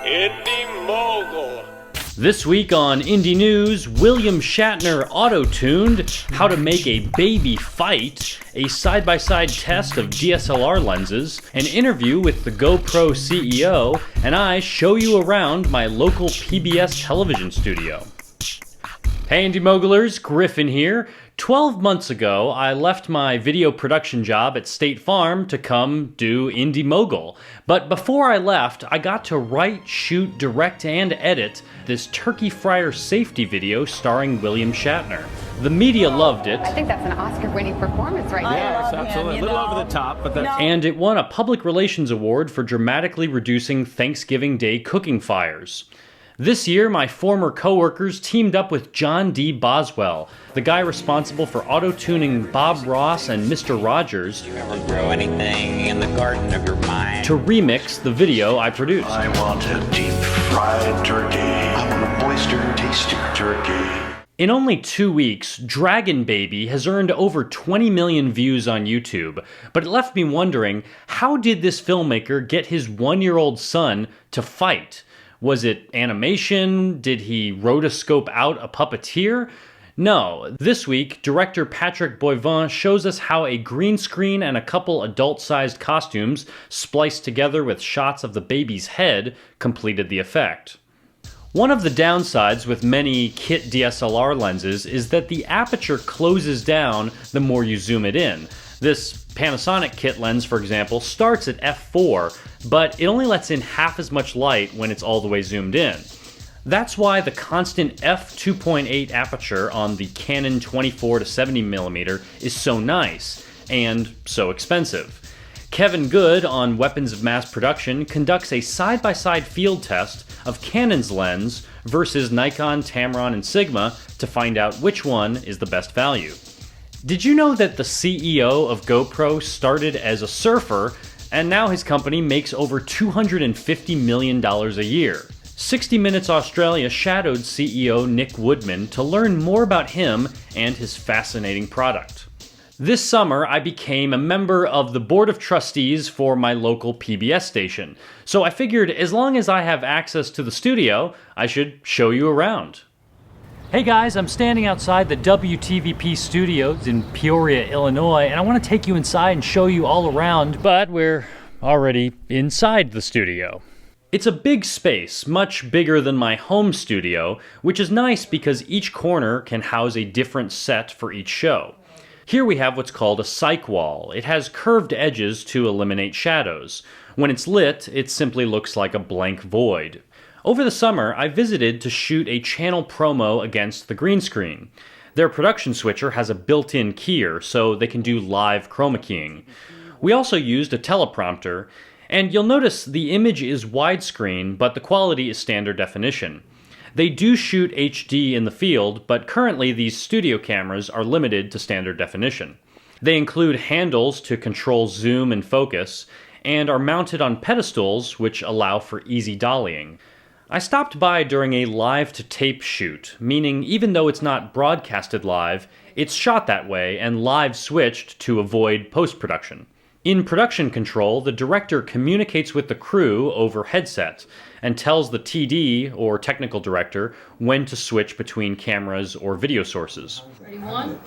Indy Mogul. This week on Indy News, William Shatner auto-tuned, how to make a baby fight, a side-by-side test of DSLR lenses, an interview with the GoPro CEO, and I show you around my local PBS television studio. Hey Indy Mogulers, Griffin here. 12 months ago, I left my video production job at State Farm to come do Indy Mogul. But before I left, I got to write, shoot, direct, and edit this turkey fryer safety video starring William Shatner. The media loved it. I think that's an Oscar-winning performance right there. Yes, absolutely. A little over the top, but that's... And it won a Public Relations Award for dramatically reducing Thanksgiving Day cooking fires. This year, my former coworkers teamed up with John D. Boswell, the guy responsible for auto-tuning Bob Ross and Mr. Rogers, Do you ever grow anything in the garden of your mind? to remix the video I produced. I want a deep-fried turkey. I want a moister, tastier turkey. In only 2 weeks, Dragon Baby has earned over 20 million views on YouTube, but it left me wondering, how did this filmmaker get his one-year-old son to fight? Was it animation? Did he rotoscope out a puppeteer? No. This week, director Patrick Boivin shows us how a green screen and a couple adult-sized costumes, spliced together with shots of the baby's head, completed the effect. One of the downsides with many kit DSLR lenses is that the aperture closes down the more you zoom it in. This Panasonic kit lens, for example, starts at f4, but it only lets in half as much light when it's all the way zoomed in. That's why the constant f2.8 aperture on the Canon 24 to 70mm is so nice, and so expensive. Kevin Good on Weapons of Mass Production conducts a side-by-side field test of Canon's lens versus Nikon, Tamron, and Sigma to find out which one is the best value. Did you know that the CEO of GoPro started as a surfer, and now his company makes over $250 million a year? 60 Minutes Australia shadowed CEO Nick Woodman to learn more about him and his fascinating product. This summer, I became a member of the board of trustees for my local PBS station, so I figured as long as I have access to the studio, I should show you around. Hey guys, I'm standing outside the WTVP studios in Peoria, Illinois, and I want to take you inside and show you all around, but we're already inside the studio. It's a big space, much bigger than my home studio, which is nice because each corner can house a different set for each show. Here we have what's called a cyc wall. It has curved edges to eliminate shadows. When it's lit, it simply looks like a blank void. Over the summer, I visited to shoot a channel promo against the green screen. Their production switcher has a built-in keyer, so they can do live chroma keying. We also used a teleprompter, and you'll notice the image is widescreen, but the quality is standard definition. They do shoot HD in the field, but currently these studio cameras are limited to standard definition. They include handles to control zoom and focus, and are mounted on pedestals which allow for easy dollying. I stopped by during a live-to-tape shoot, meaning even though it's not broadcasted live, it's shot that way and live switched to avoid post-production. In production control, the director communicates with the crew over headset and tells the TD, or technical director, when to switch between cameras or video sources. Ready, one,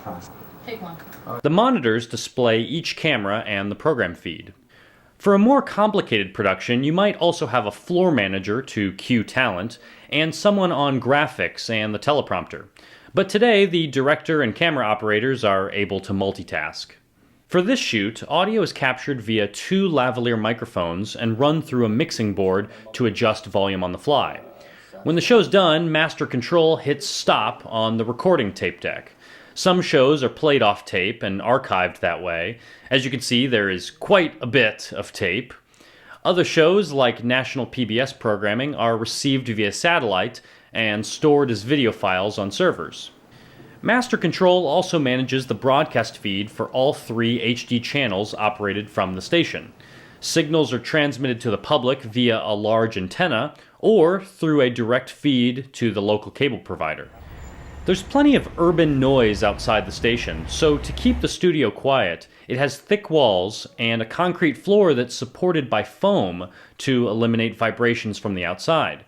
take one. The monitors display each camera and the program feed. For a more complicated production, you might also have a floor manager to cue talent, and someone on graphics and the teleprompter. But today, the director and camera operators are able to multitask. For this shoot, audio is captured via 2 lavalier microphones and run through a mixing board to adjust volume on the fly. When the show's done, Master Control hits stop on the recording tape deck. Some shows are played off tape and archived that way. As you can see, there is quite a bit of tape. Other shows, like national PBS programming, are received via satellite and stored as video files on servers. Master Control also manages the broadcast feed for all 3 HD channels operated from the station. Signals are transmitted to the public via a large antenna or through a direct feed to the local cable provider. There's plenty of urban noise outside the station, so to keep the studio quiet, it has thick walls and a concrete floor that's supported by foam to eliminate vibrations from the outside.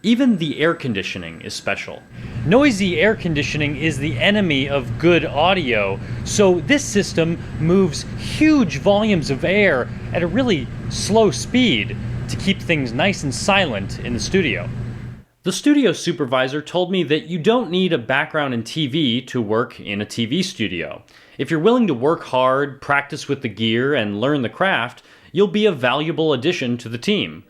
Even the air conditioning is special. Noisy air conditioning is the enemy of good audio, so this system moves huge volumes of air at a really slow speed to keep things nice and silent in the studio. The studio supervisor told me that you don't need a background in TV to work in a TV studio. If you're willing to work hard, practice with the gear, and learn the craft, you'll be a valuable addition to the team.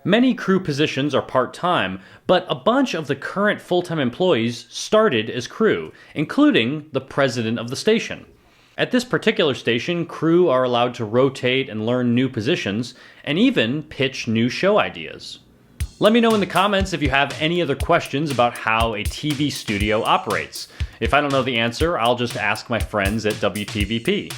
Many crew positions are part-time, but a bunch of the current full-time employees started as crew, including the president of the station. At this particular station, crew are allowed to rotate and learn new positions, and even pitch new show ideas. Let me know in the comments if you have any other questions about how a TV studio operates. If I don't know the answer, I'll just ask my friends at WTVP.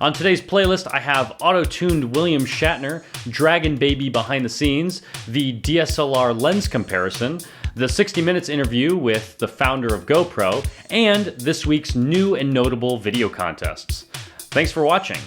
On today's playlist, I have auto-tuned William Shatner, Dragon Baby behind the scenes, the DSLR lens comparison, the 60 Minutes interview with the founder of GoPro, and this week's new and notable video contests. Thanks for watching.